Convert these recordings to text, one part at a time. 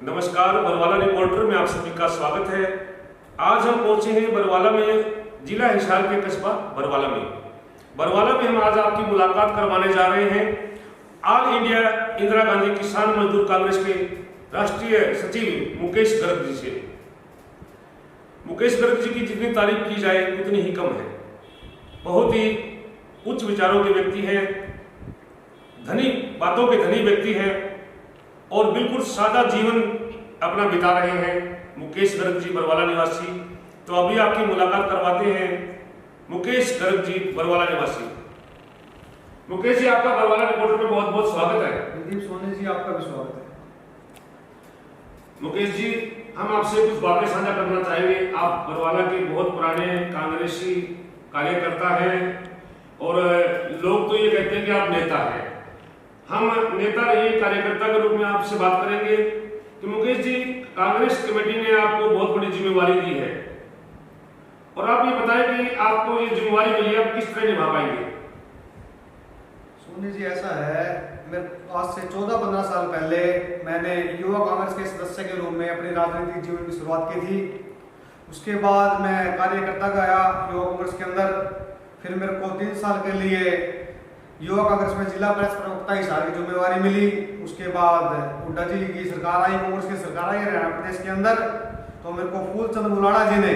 नमस्कार, बरवाला रिपोर्टर में आप सभी का स्वागत है। आज हम पहुंचे हैं बरवाला में, जिला हिसार के कस्बा बरवाला में। बरवाला में हम आज आपकी मुलाकात करवाने जा रहे हैं ऑल इंडिया इंदिरा गांधी किसान मजदूर कांग्रेस के राष्ट्रीय सचिव मुकेश गर्ग जी से। मुकेश गर्ग जी की जितनी तारीफ की जाए उतनी ही कम है। बहुत ही उच्च विचारों के व्यक्ति हैं, धनी बातों के धनी व्यक्ति हैं और बिल्कुल सादा जीवन अपना बिता रहे हैं मुकेश गर्ग जी, बरवाला निवासी। तो अभी आपकी मुलाकात करवाते हैं मुकेश गर्ग जी, बरवाला निवासी। मुकेश जी, आपका बरवाला रिपोर्टर में बहुत बहुत स्वागत है। प्रदीप सोनी जी, आपका भी स्वागत है। मुकेश जी, हम आपसे कुछ बातें साझा करना चाहेंगे। आप बरवाला के बहुत पुराने कांग्रेसी कार्यकर्ता हैं और लोग तो ये कहते हैं कि आप नेता हैं। हम नेता रहिए कार्यकर्ता के रूप में आपसे बात करेंगे कि मुकेश जी, कांग्रेस कमेटी ने आपको बहुत बड़ी जिम्मेवारी दी है और आप ये बताएं कि आपको ये जिम्मेवारी मिली, आप किस तरह निभा पाएंगे? सोनी जी, ऐसा है, मैं आज से 14-15 साल पहले मैंने युवा कांग्रेस के सदस्य के रूप में अपनी राजनीतिक जीवन की शुरुआत की थी। उसके बाद मैं कार्यकर्ता गया युवा कांग्रेस के अंदर। फिर मेरे को 3 साल के लिए युवा कांग्रेस में जिला प्रेस प्रवक्ता हिसार की जिम्मेवारी मिली। उसके बाद हुड्डा जी की सरकार आई, कांग्रेस की सरकार आई हरियाणा प्रदेश के अंदर। तो मेरे को फूलचंद बुलाड़ा जी ने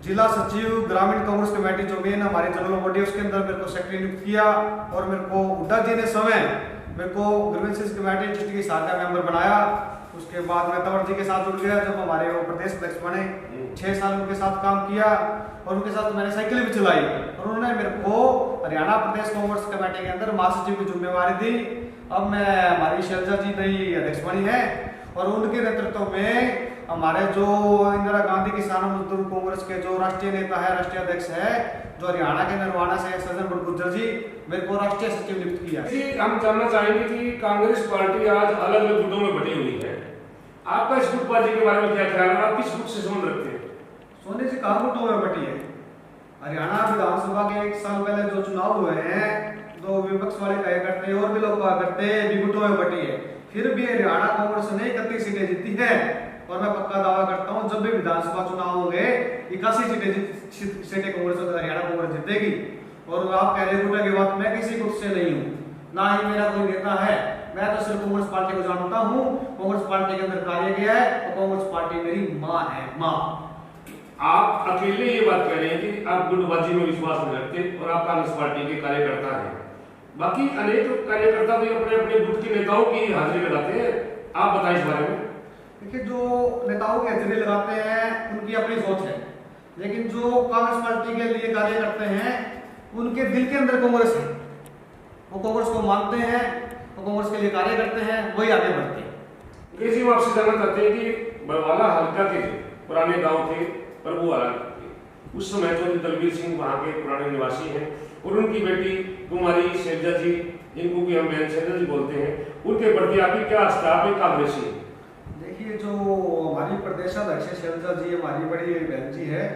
जिला सचिव ग्रामीण कांग्रेस कमेटी जो मेन हमारी जनरल बॉडी उसके अंदर मेरे को सेक्रेटरी नियुक्त किया। और मेरे को हुड्डा जी ने समय मेरे को ग्रीवेंसेस कमेटी डिस्ट्रिक्ट हिसार का मेंबर बनाया। उसके बाद मैं तंवर जी के साथ जुड़ गया जब हमारे वो प्रदेश अध्यक्ष बने। 6 साल उनके साथ काम किया और उनके साथ मैंने साइकिल भी चलाई और उन्होंने मेरे को हरियाणा प्रदेश कांग्रेस कमेटी के अंदर महासचिव की जिम्मेवारी दी। अब मैं हमारी शैलजा जी नई अध्यक्ष बनी है और उनके नेतृत्व में हमारे जो इंदिरा गांधी किसान मजदूर कांग्रेस के जो राष्ट्रीय नेता है, राष्ट्रीय अध्यक्ष है, जो हरियाणा के नरवाना से सज्जन बड़गुज्जर जी, मेरे को राष्ट्रीय सचिव नियुक्त किया। जी, हम जानना चाहेंगे कि कांग्रेस पार्टी आज अलग अलग गुटों में बटी हुई है। आपका इस गुटबाजी के बारे में क्या ख्याल है? आप किस गुट से संबंध रखते हैं? सोनी जी, कहाँ गुटों में बटी है? हरियाणा विधानसभा के 1 साल पहले जो चुनाव हुए हैं, तो विपक्ष वाले कहा करते और भी लोग कहा करते भी गुटों में बटी है। फिर भी हरियाणा कांग्रेस ने 31 सीटें जीती है और मैं पक्का दावा करता हूं जब भी विधानसभा चुनाव होंगे 81 सीटें कांग्रेस हरियाणा कांग्रेस जीतेगी। और आप कह रहे गुट की बात, मैं किसी गुट से नहीं हूँ, ना ही मेरा कोई नेता है। मैं तो सिर्फ कांग्रेस पार्टी को जानता हूँ, कांग्रेस पार्टी के अंदर कार्य किया है और कांग्रेस पार्टी मेरी माँ है, माँ। आप अकेले ये बात कह रहे हैं कि आप गुटबाजी में विश्वास नहीं रखते और आप कांग्रेस पार्टी के कार्यकर्ता हैं। बाकी अनेक कार्यकर्ता भी अपने अपने गुट के नेताओं की हाजिरी लगाते हैं, आप बताइए इस बारे में। देखिए, जो नेताओं की हाजिरी लगाते हैं उनकी अपनी सोच है, लेकिन जो कांग्रेस पार्टी के लिए कार्य करते हैं उनके दिल के अंदर कांग्रेस है। वो कांग्रेस को मानते हैं, वो कांग्रेस के लिए कार्य करते हैं, वही आगे बढ़ते हैं। किसी हम आपसे जानना चाहते हैं कि बरवाला हल्का के पुराने गांव थे प्रभुवाला के, उस समय चौधरी दलबीर सिंह वहाँ के पुराने निवासी हैं और उनकी बेटी कुमारी शैलजा जी, जिनको भी हम बहन शैलजा जी बोलते हैं, उनके प्रति आपकी क्या आस्था? आप एक कांग्रेसी हैं। देखिए, जो हमारी प्रदेशाध्यक्ष शैलजा जी हमारी बड़ी बहन जी है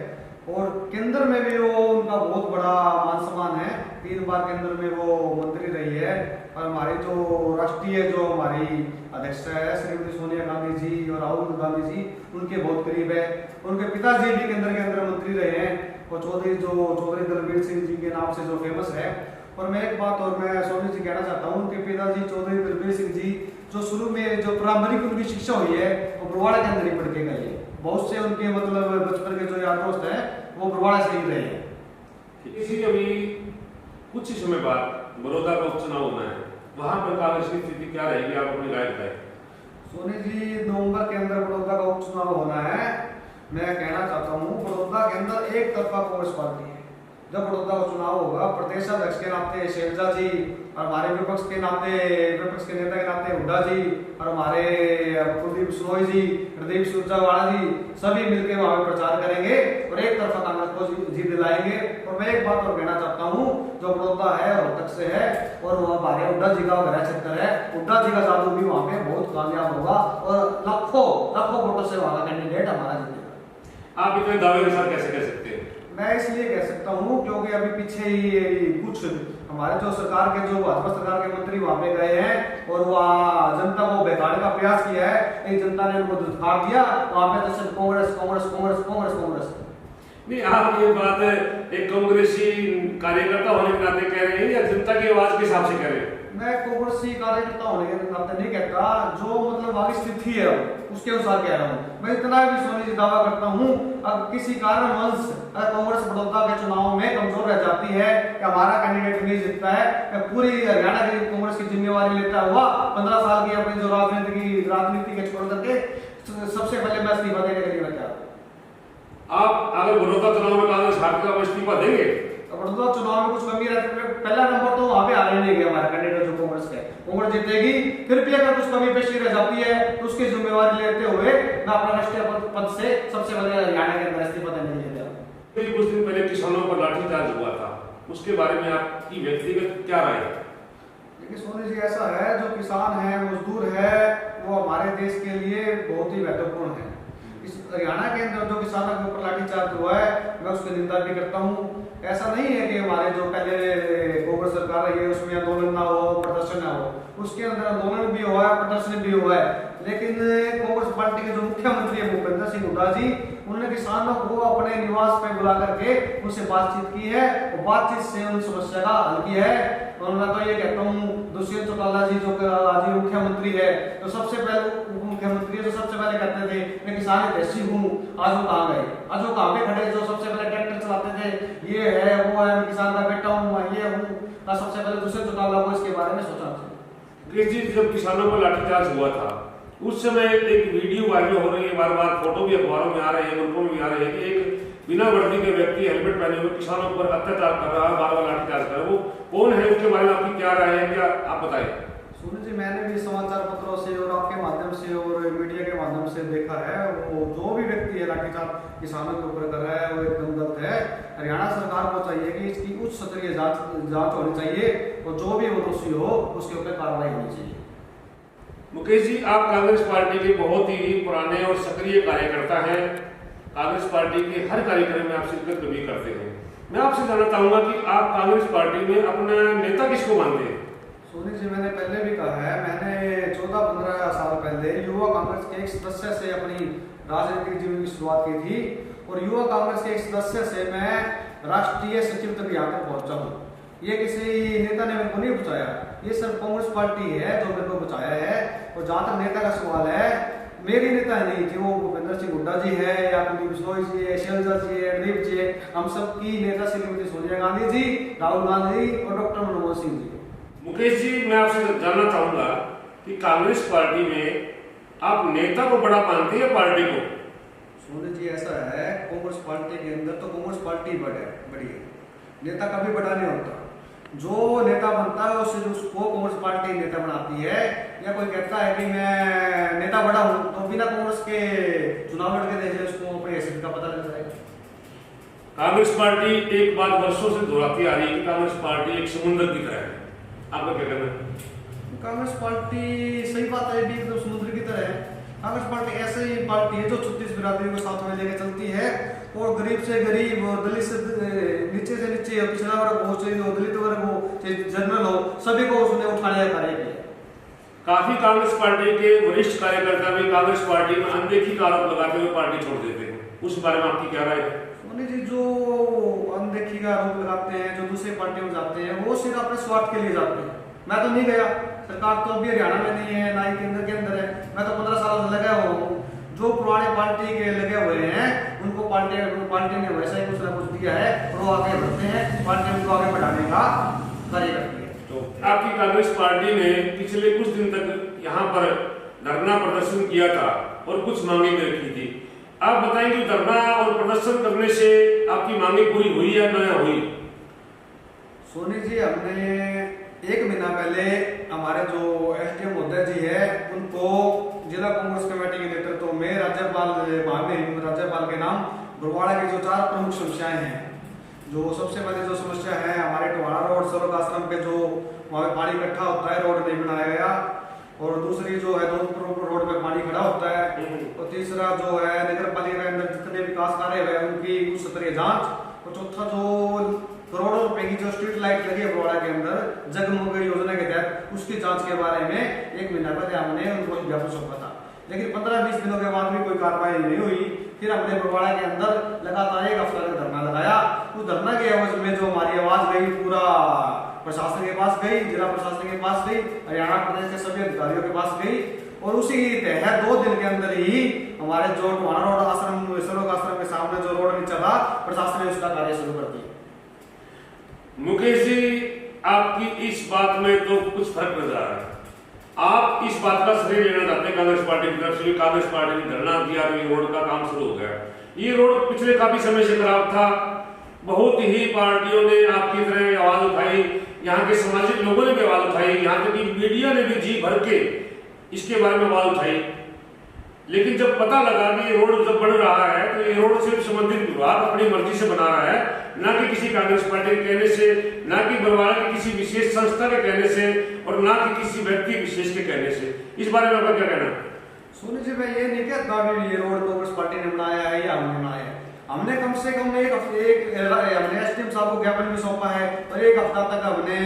और केंद्र में भी वो उनका बहुत बड़ा मान सम्मान है। 3 बार केंद्र में वो मंत्री रही है और हमारी जो राष्ट्रीय जो हमारी अध्यक्ष है श्रीमती सोनिया गांधी जी और राहुल गांधी जी, उनके बहुत करीब है। उनके पिताजी भी केंद्र के अंदर मंत्री रहे हैं और चौधरी दलबीर सिंह जी के नाम से जो फेमस है। और मैं एक बात और मैं सोनी जी कहना चाहता हूँ, उनके पिताजी चौधरी दलबीर सिंह जी जो शुरू में जो प्रारंभिक उनकी शिक्षा हुई है वो बरवाड़ा के अंदर ही पढ़ के गए हैं। बहुत से उनके मतलब बचपन के जो यार दोस्त हैं वो बरवाड़ा से ही रहे हैं। इसी अभी कुछ ही समय बाद बड़ौदा का उपचुनाव होना है, वहां पर कांग्रेस की स्थिति क्या रहेगी? आप अपनी राय बताएं। सोनी जी, नवंबर के अंदर बड़ौदा का उपचुनाव होना है। मैं कहना चाहता हूँ, बड़ौदा के अंदर एक तरफा कांग्रेस पार्टी है। जब बड़ौदा का चुनाव होगा, प्रदेशाध्यक्ष के नाते शैलजा जी और हमारे विपक्ष के नेता के नाते हुड्डा जी और हमारे कुलदीप बिश्नोई जी, प्रदीप सुरजेवाला जी, सभी मिलकर वहां पर प्रचार करेंगे और एक तरफा कांग्रेस को जीत दिलाएंगे। और मैं एक बात और कहना चाहता हूँ, जो बड़ौदा है रोहतक से है और वह हमारे हुड्डा जी का गृह क्षेत्र है, हुड्डा जी का जादू भी वहाँ पे बहुत कामयाब होगा और लाखों वोटों से वहाँ का कैंडिडेट हमारा जीतेगा। आप इतने दावे के साथ कैसे कह सकते हैं? मैं इसलिए कह सकता हूँ क्योंकि अभी पीछे ही कुछ हमारे जो सरकार के जो भाजपा सरकार के मंत्री वहां पे गए हैं और वहाँ जनता को बहकाने का प्रयास किया है। एक जनता ने उनको धुतकार दिया, वहां पे तो सिर्फ कांग्रेस कांग्रेस कांग्रेस कांग्रेस कांग्रेस। नहीं, आप ये बात एक कांग्रेसी कार्यकर्ता होने के नाते कह रहे हैं या जनता की आवाज के हिसाब से कह रहे हैं? मैं कांग्रेसी कार्यकर्ता होने के नाते नहीं कहता, जो मतलब आगे स्थिति है उसके अनुसार कह रहा हूँ। मैं इतना भी सोनी जी दावा करता हूँ, अब किसी कारणवश अगर कांग्रेस बड़ौदा के चुनाव में कमजोर रह जाती है कि हमारा कैंडिडेट नहीं जीतता है, पूरी हरियाणा की कांग्रेस की जिम्मेवारी लेता हुआ 15 साल की अपनी जो राजनीति के छोड़ करके सबसे पहले मैं इस्तीफा देने के लिए मैं क्या। आप अगर बड़ौदा चुनाव में कांग्रेस हारती है, आप इस्तीफा देंगे? बड़ौदा चुनाव में कुछ कमी रहती है, पहला नंबर तो वहां पे आने नहीं गया हमारा कैंडिडेट जो कांग्रेस का है। कांग्रेस जीतेगी, फिर भी अगर कुछ कमी पेशी रह जाती है तो उसकी जिम्मेवारी लेते हुए मैं अपना राष्ट्रीय पद से सबसे पहले हरियाणा के अंदर इस्तीफा देने के लिए तैयार। कुछ दिन पहले किसानों पर लाठीचार्ज हुआ था, उसके बारे में आपकी व्यक्तिगत क्या राय है? देखिए सोनी जी, ऐसा है जो किसान है, मजदूर है, वो हमारे देश के लिए बहुत ही महत्वपूर्ण है। इस हरियाणा के अंदर जो किसानों के ऊपर लाठीचार्ज हुआ है, मैं उसकी निंदा भी करता हूँ। ऐसा नहीं है कि हमारे जो पहले कांग्रेस सरकार रही है उसमें आंदोलन ना हो, प्रदर्शन ना हो, उसके अंदर आंदोलन भी हुआ है, प्रदर्शन भी हुआ है। लेकिन कांग्रेस पार्टी के जो मुख्यमंत्री है भूपेंद्र सिंह हुड्डा जी, उन्होंने किसानों को अपने निवास पे बुला करके उनसे बातचीत की है और बातचीत से उन समस्या का हल किया है। और मैं तो ये कहता हूँ दुष्यंत चौटाला जी जो आज मुख्यमंत्री है, तो सबसे पहले उप मुख्यमंत्री है, जो सबसे पहले कहते थे मैं किसान हितैषी हूँ, आज वो कहाँ गए? आज वो कहाँ पे खड़े जो सबसे पहले ट्रैक्टर चलाते थे, ये है वो है, मैं किसान का बेटा हूँ, मैं ये हूँ। सबसे पहले दुष्यंत चौटाला को इसके बारे में सोचना चाहिए। जब किसानों पर लाठीचार्ज हुआ था उस समय एक वीडियो वायरल हो रही है, बार बार फोटो भी अखबारों में आ रहे हैं, मुल्कों में भी आ रहे हैं कि एक बिना वर्दी के व्यक्ति हेलमेट पहने हुए किसानों पर अत्याचार कर रहा है, बार बार लाठीचार्ज कर रहा है। वो कौन है, उसके बारे में आपकी क्या राय है, क्या आप बताएं? सोनी जी, मैंने भी समाचार पत्रों से और आपके माध्यम से और मीडिया के माध्यम से देखा है, वो जो भी व्यक्ति है लाठीचार्ज किसानों के ऊपर कर रहा है वो एकदम गलत है। हरियाणा सरकार को चाहिए कि इसकी उच्च स्तरीय जांच होनी चाहिए और जो भी वो दोषी हो उसके ऊपर कार्रवाई होनी चाहिए। मुकेश जी, आप कांग्रेस पार्टी के बहुत ही पुराने और सक्रिय कार्यकर्ता हैं, कांग्रेस पार्टी के हर कार्यक्रम में आप शिरकत भी करते हैं। मैं आपसे जानना चाहूंगा कि आप कांग्रेस पार्टी में अपना नेता किसको मानते हैं? सोनी जी, मैंने पहले भी कहा है, मैंने 14-15 साल पहले युवा कांग्रेस के एक सदस्य से अपनी राजनीतिक जीवन की शुरुआत की थी और युवा कांग्रेस के एक सदस्य से मैं राष्ट्रीय सचिव तक यहाँ तक पहुंचा हूँ। ये किसी नेता ने मेरे को नहीं बचाया, ये सिर्फ कांग्रेस पार्टी है जो मेरे को बचाया है। और जहाँ तक नेता का सवाल है, मेरी नेता नहीं थी, वो भूपेंद्र सिंह हुड्डा जी है या कुलदीप बिश्नोई जी है, शैलजा जी है, दिलीप जी है, हम सब की नेता श्रीमती सोनिया गांधी जी, राहुल गांधी और डॉक्टर मनमोहन सिंह जी। मुकेश जी, मैं आपसे जानना चाहूंगा कि कांग्रेस पार्टी में आप नेता को बड़ा मानते हैं या पार्टी को? सोनी जी, ऐसा है, कांग्रेस पार्टी के अंदर तो कांग्रेस पार्टी बड़ी है, नेता कभी बड़ा नहीं होता। जो नेता बनता है उसको कांग्रेस पार्टी नेता बनाती है। या कोई कहता है कि मैं नेता बड़ा हूं, तो बिना कांग्रेस के चुनाव लड़के देखे उसको अपनी हैसियत का पता लग जाएगा। कांग्रेस पार्टी एक बात वर्षों से दोहराती आ रही है कि कांग्रेस पार्टी एक समुद्र की तरह है, आपका क्या कहना है? कांग्रेस पार्टी सही बात है, भी तो समुद्र की तरह है। कांग्रेस पार्टी ऐसी पार्टी है जो 36 बिरादरी को साथ में लेकर चलती है और गरीब से गरीब, दलित से नीचे पिछड़ा वर्ग हो, चाहे दलित वर्ग हो, चाहे जनरल हो, सभी को उसने उठाने का कार्य किया। काफी कांग्रेस पार्टी के वरिष्ठ कार्यकर्ता भी कांग्रेस पार्टी में अनदेखी का आरोप लगाते हुए पार्टी छोड़ देते हैं, उस बारे में आपकी क्या राय है? सोनी जी, जो अनदेखी का आरोप लगाते हैं, जो दूसरी पार्टी में जाते हैं, वो सिर्फ अपने स्वार्थ के लिए जाते हैं। मैं तो नहीं गया, सरकार तो अभी हरियाणा में नहीं है, ना ही केंद्र के अंदर है, मैं तो 15 साल से लगा हुआ हूँ। जो पुराने पार्टी के लगे हुए हैं उनको पार्टी ने वैसा ही कुछ ना कुछ दिया है और वो आगे बढ़ते हैं, पार्टी उनको आगे बढ़ाने का कार्य करती है। तो आपकी कांग्रेस पार्टी ने पिछले कुछ दिन तक यहाँ पर धरना प्रदर्शन किया था और कुछ मांगे भी रखी थी। आप बताएं कि धरना और प्रदर्शन करने से आपकी मांगे पूरी हुई या न हुई? सोनी जी, हमने 1 महीना पहले हमारे जो एसडीएम महोदय जी है उनको जिला कांग्रेस कमेटी के नेतृत्व में राज्यपाल के नाम बरवाड़ा की जो 4 प्रमुख समस्याएं हैं, जो सबसे पहले जो समस्या है हमारे टोहाना रोड सर्वक आश्रम पे जो वहाँ पे पानी इकट्ठा होता है, रोड नहीं बनाया गया, और दूसरी जो है दोनपुर रोड पे पानी खड़ा होता है, और तीसरा जो है नगर पालिका के अंदर जितने विकास कार्य है उनकी उच्च स्तरीय जांच, और चौथा जो करोड़ों रुपए की जो जो स्ट्रीट लाइट लगी है बड़वाड़ा के अंदर जगमग योजना के तहत, उसकी जांच के बारे में 1 महीना पहले हमने उनको ज्ञापन सौंपा था, लेकिन 15-20 दिनों के बाद भी कोई कार्रवाई नहीं हुई। फिर हमने बड़वाड़ा के अंदर लगातार 1 हफ्ता का धरना लगाया। उस धरना के एवज में जो हमारी आवाज गई पूरा प्रशासन के पास गई, जिला प्रशासन के पास गई, हरियाणा प्रदेश के सभी अधिकारियों के पास गई, और उसी तहत 2 दिन के अंदर ही हमारे जो टोहाना रोड आश्रम विश्वलोक आश्रम के सामने जो रोड नीचा था, प्रशासन ने उसका कार्य शुरू कर दिया। मुकेश जी, आपकी इस बात में तो कुछ फर्क नजर आ रहा है। आप इस बात का श्रेय लेना चाहते हैं कांग्रेस पार्टी की तरफ से, कांग्रेस पार्टी ने धरना दिया तो ये रोड का काम शुरू हो गया। ये रोड पिछले काफी समय से खराब था, बहुत ही पार्टियों ने आपकी तरह आवाज उठाई, यहाँ के सामाजिक लोगों ने भी आवाज उठाई, यहाँ तक कि मीडिया ने भी जी भर के इसके बारे में आवाज उठाई। लेकिन जब पता लगा कि ये रोड जब बन रहा है तो ये रोड सिर्फ संबंधित विभाग अपनी मर्जी से बना रहा है, ना कि किसी कांग्रेस पार्टी के कहने से, ना कि बरवाला की किसी विशेष संस्था के कहने से, और ना कि किसी व्यक्ति विशेष के कहने से। इस बारे में आपका क्या कहना है? सोनी जी, मैं ये नहीं कहता कि ये रोड कांग्रेस पार्टी ने बनाया है या हमने बनाया है। हमने कम से कम एक हमने एसडीएम साहब को ज्ञापन भी सौंपा है, और 1 हफ्ता तक हमने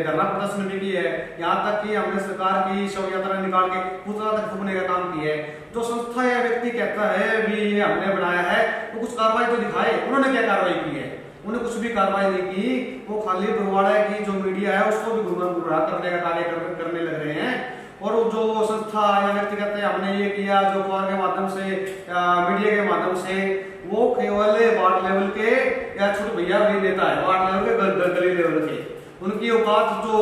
धरना प्रदर्शन भी किया है। यहाँ तक कि हमने सरकार की शव यात्रा निकाल के पुतला तक फूकने का काम किया है। जो संस्था या व्यक्ति कहता है भी ये हमने बनाया है, वो कुछ कार्रवाई तो दिखाए। उन्होंने क्या कार्रवाई की है? उन्होंने कुछ भी कार्रवाई नहीं की। वो खाली बरवाड़ा की जो मीडिया है उसको भी गुमराह करने का कार्य करने लग रहे हैं। और जो संस्था या व्यक्ति कहते हैं हमने ये किया, जो अखबार के माध्यम से, मीडिया के माध्यम से, वो केवल वार्ड लेवल के या छोटे भैया भी नेता है, वार्ड लेवल के, गली लेवल के। उनकी औकात जो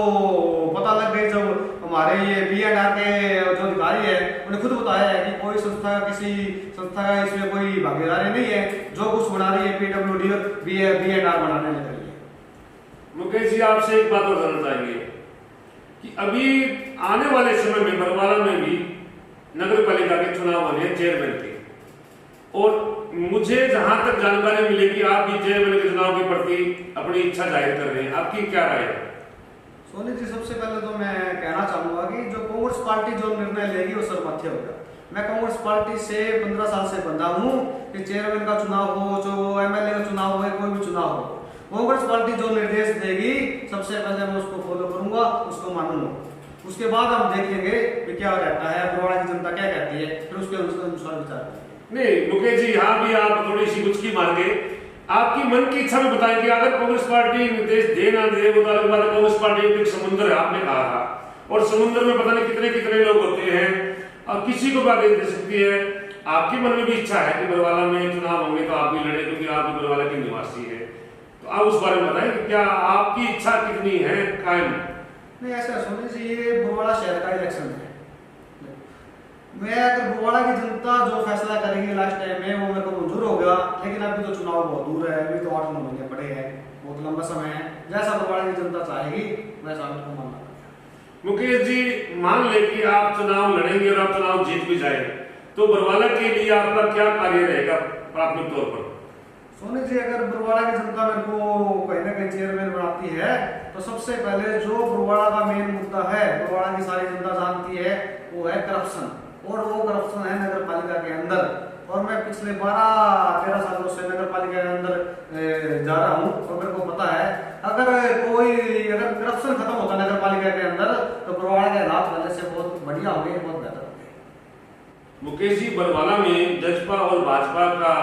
पता लग गई जब हमारे ये बीएनआर के जो अधिकारी है उन्हें खुद बताया है कि कोई संस्था, किसी संस्था का इसमें कोई भागीदारी नहीं है, जो कुछ बना रही है पीडब्ल्यूडी और बीएनआर बनाने लग रही है। मुकेश जी, आपसे एक बात और जानना चाहेंगे कि अभी आने वाले समय में बरवाला में भी नगर पालिका के चुनाव होने हैं, चेयरमैन के, और मुझे जहां तक जानकारी मिलेगी आप भी चेयरमैन के चुनाव के प्रति अपनी इच्छा जाहिर कर रहे हैं। आपकी क्या राय है? सोनी जी, सबसे पहले तो मैं कहना चाहूंगा कि जो कांग्रेस पार्टी जो निर्णय लेगी वो सर्वमान्य होगा। मैं कांग्रेस पार्टी से 15 साल से बंधा हूँ कि चेयरमैन का चुनाव हो, जो एमएलए का चुनाव हो, कोई भी चुनाव हो, कांग्रेस पार्टी जो निर्देश देगी सबसे पहले मैं उसको फॉलो करूंगा, उसको मानूंगा। उसके बाद हम देखेंगे कि क्या रहता है, बरवाड़ा की जनता क्या कहती है, फिर उसके अनुसार विचार करेंगे। नहीं मुकेश जी, यहाँ भी आप थोड़ी सी गुचकी मार के आपकी मन की इच्छा में बताएंगे। अगर कांग्रेस पार्टी निर्देश दे ना दे वो तो अलग बात है। कांग्रेस पार्टी एक समुद्र है, आपने कहा था, और समुद्र में पता नहीं कितने कितने लोग होते हैं, और किसी को भी आदेश दे सकती है। आपके मन में भी इच्छा है कि बरवाला में चुनाव होंगे तो आप भी लड़े, क्योंकि आप भी बरवाला के निवासी है। तो आप उस बारे में बताएं कि क्या आपकी इच्छा कितनी है कायम? नहीं, ऐसा सोने से ये बरवाड़ा शहर का इलेक्शन है। मैं अगर बरवाड़ा की जनता जो फैसला करेगी लास्ट टाइम में वो मेरे को मंजूर होगा, लेकिन अभी तो चुनाव बहुत दूर है, अभी तो 8-9 महीने पड़े हैं, बहुत लंबा समय है। जैसा बरवाड़ा की जनता चाहेगी वैसा आपको मानना पड़ेगा। मुकेश जी, मान ले कि आप चुनाव लड़ेंगे और आप चुनाव जीत भी जाए, तो बरवाला के लिए आपका क्या कार्य रहेगा प्राथमिक तौर पर? सोनी जी, अगर बरवाड़ा की जनता मेरे को कहीं ना कहीं चेयरमैन बनाती है तो सबसे पहले जो बरवाड़ा का मेन मुद्दा है, बरवाड़ा की सारी जनता जानती है, वो है करप्शन। और वो करप्शन है नगर पालिका के अंदर। और मैं पिछले 12-13 सालों से नगर पालिका के अंदर जा रहा हूँ, और मेरे को पता है अगर करप्शन खत्म होता नगर पालिका के अंदर तो बरवाड़ा के हालात पहले से बहुत बढ़िया होंगे, बहुत बेहतर होंगे। मुकेश जी, बरवाला में जजपा और भाजपा का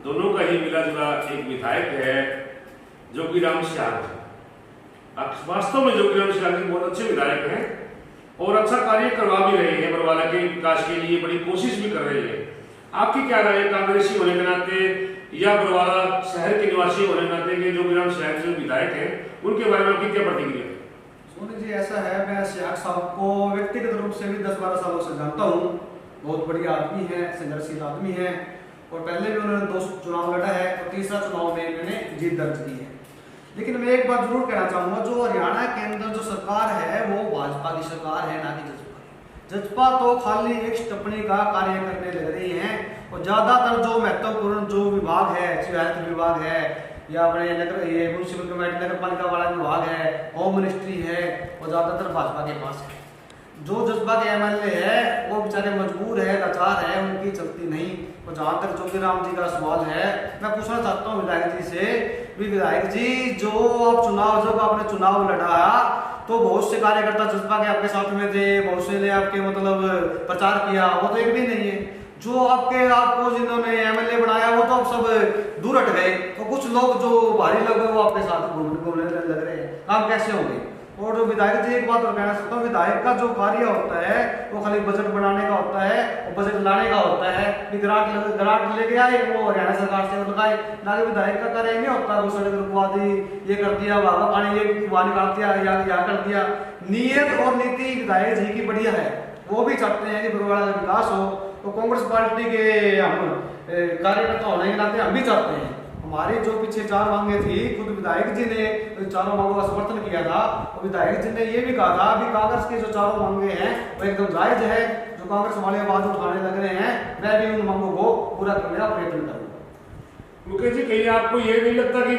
दोनों का ही मिला जुला एक विधायक है जोगीराम श्याल। वास्तव में जोगीराम श्याल जी बहुत अच्छे विधायक हैं और अच्छा कार्य करवा भी रहे हैं, बरवाला के विकास के लिए बड़ी कोशिश भी कर रहे हैं। आपकी क्या राय है कांग्रेसी होने के नाते या बरवाला शहर के निवासी होने के नाते कि जोगीराम श्याल जो विधायक हैं उनके बारे में आपकी क्या प्रतिक्रिया है? सोनी जी, ऐसा है, मैं श्याल साहब को व्यक्तिगत रूप से भी 10-12 सालों से जानता हूँ। बहुत बढ़िया आदमी है, संघर्षशील आदमी है, और पहले भी उन्होंने 2 चुनाव लड़ा है और तीसरा चुनाव में इन्होंने जीत दर्ज की है। लेकिन मैं एक बात जरूर कहना चाहूंगा, जो हरियाणा के अंदर जो सरकार है वो भाजपा की सरकार है, ना कि जजपा। जजपा तो खाली एक टिप्पणी का कार्य करने लग रही है, और ज्यादातर जो महत्वपूर्ण जो विभाग है, हेल्थ विभाग है या अपने नगर ये म्यूनिसिपल कमेटी नगर पालिका वाला विभाग है, होम मिनिस्ट्री है, वो ज्यादातर भाजपा के पास है। जो जज्बा के एमएलए है वो बेचारे मजबूर है, लाचार है, उनकी चलती नहीं। तो जहाँ तक ज्योतिराम जी का सवाल है, मैं पूछना चाहता हूँ विधायक जी से, विधायक जी जो आप चुनाव, जब आपने चुनाव लड़ाया तो बहुत से कार्यकर्ता जज्बा के आपके साथ में थे, बहुत से ने आपके मतलब प्रचार किया, वो तो एक भी नहीं है। जो आपको जिन्होंने एमएलए बनाया वो तो अब सब दूर हट गए, तो कुछ लोग जो भारी लोग हैं वो आपके साथ घूमने लग रहे हैं, काम कैसे होंगे? और जो विधायक जी एक बात और कहना चाहता हूँ, विधायक का जो कार्य होता है वो खाली बजट बनाने का होता है और बजट लाने का होता है कि ग्रांट लेके आए वो हरियाणा सरकार से लगाए, ना कि विधायक का कार्य नहीं होता वो सड़क रुकवा दी, ये कर दिया, भागा पानी ये वहाँ निकाल दिया या कर दिया। नीयत और नीति विधायक जी की बढ़िया है, वो भी चाहते हैं कि बरवाला का विकास हो, तो कांग्रेस पार्टी के हम कार्यकर्ता होने के नाते हम भी चाहते हैं। हमारे जो पीछे 4 मांगे थी, खुद विधायक जी ने चारों मांगों का समर्थन किया था, और विधायक जी ने ये भी कहा था कि कांग्रेस के जो 4 मांगे हैं वो एकदम जायज है, जो कांग्रेस वाले आवाज उठाने लग रहे हैं मैं भी उन मांगों को पूरा करने का प्रयत्न करूंगा। मुकेश जी, कहीं आपको ये नहीं लगता कि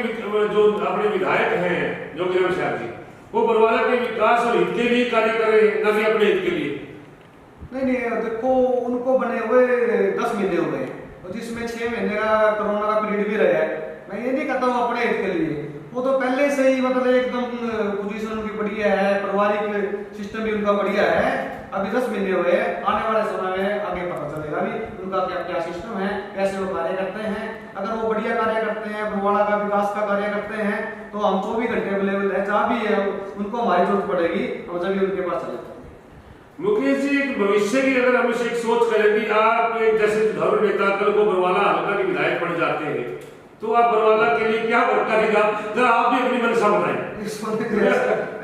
जो अपने विधायक हैं ज्योतिराम शाह जी, वो बरवाला के विकास और हित के लिए कार्य कर रहे हैं, न कि अपने हित के लिए? नहीं, देखो उनको बने हुए 10 महीने हो गए और जिसमें 6 महीने का कोरोना का पीरियड भी रहा है। मैं ये नहीं कहता हूँ अपने हित के लिए, वो तो पहले से ही मतलब एकदम पोजीशन उनकी बढ़िया है, पारिवारिक सिस्टम भी उनका बढ़िया है। अभी 10 महीने हुए, आने वाले समय में आगे पता चलेगा भी उनका क्या क्या सिस्टम है, कैसे वो कार्य करते हैं। अगर वो बढ़िया कार्य करते हैं, बरवाला का विकास का कार्य करते हैं, तो हम 24 घंटे अवेलेबल है, जहाँ भी है उनको हमारी जरूरत पड़ेगी हम जब भी उनके पास चले जाएंगे। मुकेश जी, एक भविष्य की अगर हम इसे एक सोच करें कि आप एक जैसे धर्म नेता कल को बरवाला हल्का के विधायक बन जाते हैं, तो आप बरवाला के लिए क्या करेगा? जरा आप भी अपनी मंशा बताएं।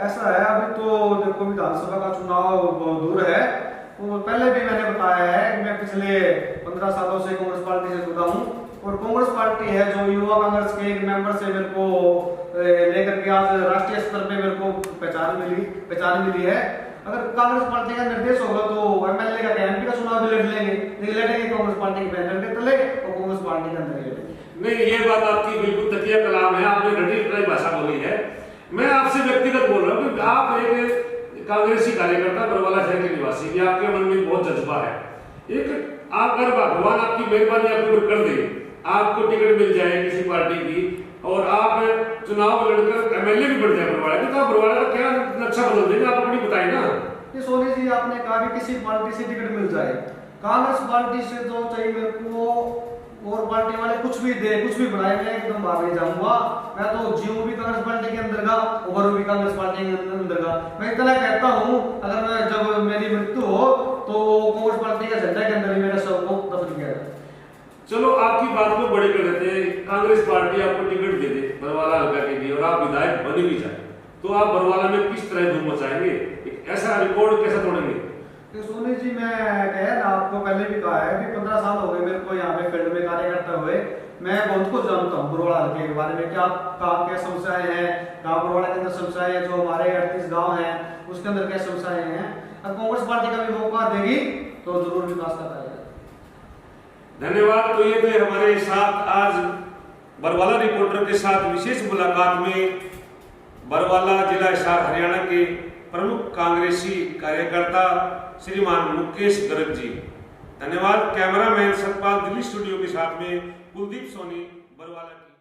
ऐसा है, अभी तो देखो विधानसभा का चुनाव बहुत दूर है, तो पहले भी मैंने बताया है कि मैं पिछले 15 सालों से कांग्रेस पार्टी से जुड़ा हूँ, और कांग्रेस पार्टी है जो युवा कांग्रेस के एक मेंबर से मेरे को लेकर के आज राष्ट्रीय स्तर पे मेरे को पहचान मिली है। अगर कांग्रेस पार्टी का निर्देश होगा तो एमएलए का एमपी का चुनाव भी लड़ लेंगे, नहीं लड़ेंगे कांग्रेस पार्टी के बैनर के तले और कांग्रेस पार्टी के अंदर लड़ेंगे। नहीं, ये बात आपकी बिल्कुल तकिया कलाम है, आपने रटी रटाई भाषा बोली है। मैं आपसे व्यक्तिगत बोल रहा हूँ कि आप एक कांग्रेसी कार्यकर्ता, बरवाला शहर के निवासी, कि आपके मन में बहुत जज्बा है। एक अगर भगवान आपकी मेहरबानी आपके ऊपर कर दे, आपको टिकट मिल जाए किसी पार्टी की और आप चुनाव लड़कर एमएलए भी बन जाए बरवाला के, तो आप बरवाला का क्या नक्शा बदल देंगे? आप अपनी बताएं ना। ये सोनी जी, आपने कहा कि किसी पार्टी से टिकट मिल जाए, कांग्रेस पार्टी से तो चाहिए मेरे को, और पार्टी वाले कुछ भी दे, कुछ भी बनाए, मैं एकदम भाग नहीं जाऊंगा। मैं तो जीव भी कांग्रेस पार्टी के अंदर का, उभर भी कांग्रेस पार्टी के अंदर का। मैं इतना कहता हूँ, अगर मैं जब मेरी मृत्यु हो तो कांग्रेस पार्टी का झंडा के अंदर ही मेरे शव को दफन किया जाए। चलो, आपकी बात को बड़े कर देते हैं। कांग्रेस पार्टी आपको टिकट दे दे बरवाला हल्का के लिए और आप विधायक बन भी जाए, तो आप बरवाला में किस तरह धूम मचाएंगे? ऐसा रिकॉर्ड कैसे तोड़ेंगे? तो सोनी जी, मैं कह ना आपको पहले भी कहा है कि 15 साल हो गए मेरे को यहाँ पे फील्ड में कार्य करते हुए। मैं बहुत कुछ जानता हूँ बरवाला हल्के के बारे में, क्या कहाँ क्या समस्याएं हैं, कहाँ बरवाला के अंदर समस्याएं हैं, जो हमारे 38 गाँव हैं उसके अंदर क्या समस्याएं हैं। अगर कांग्रेस पार्टी का भी मौका देगी तो जरूर विकास का करेगा। धन्यवाद। तो ये थे हमारे साथ आज बरवाला रिपोर्टर के साथ विशेष मुलाकात में बरवाला जिला हिसार हरियाणा के प्रमुख कांग्रेसी कार्यकर्ता श्रीमान मुकेश गर्ग जी। धन्यवाद। कैमरामैन सतपाल दिल्ली स्टूडियो के साथ में कुलदीप सोनी, बरवाला की।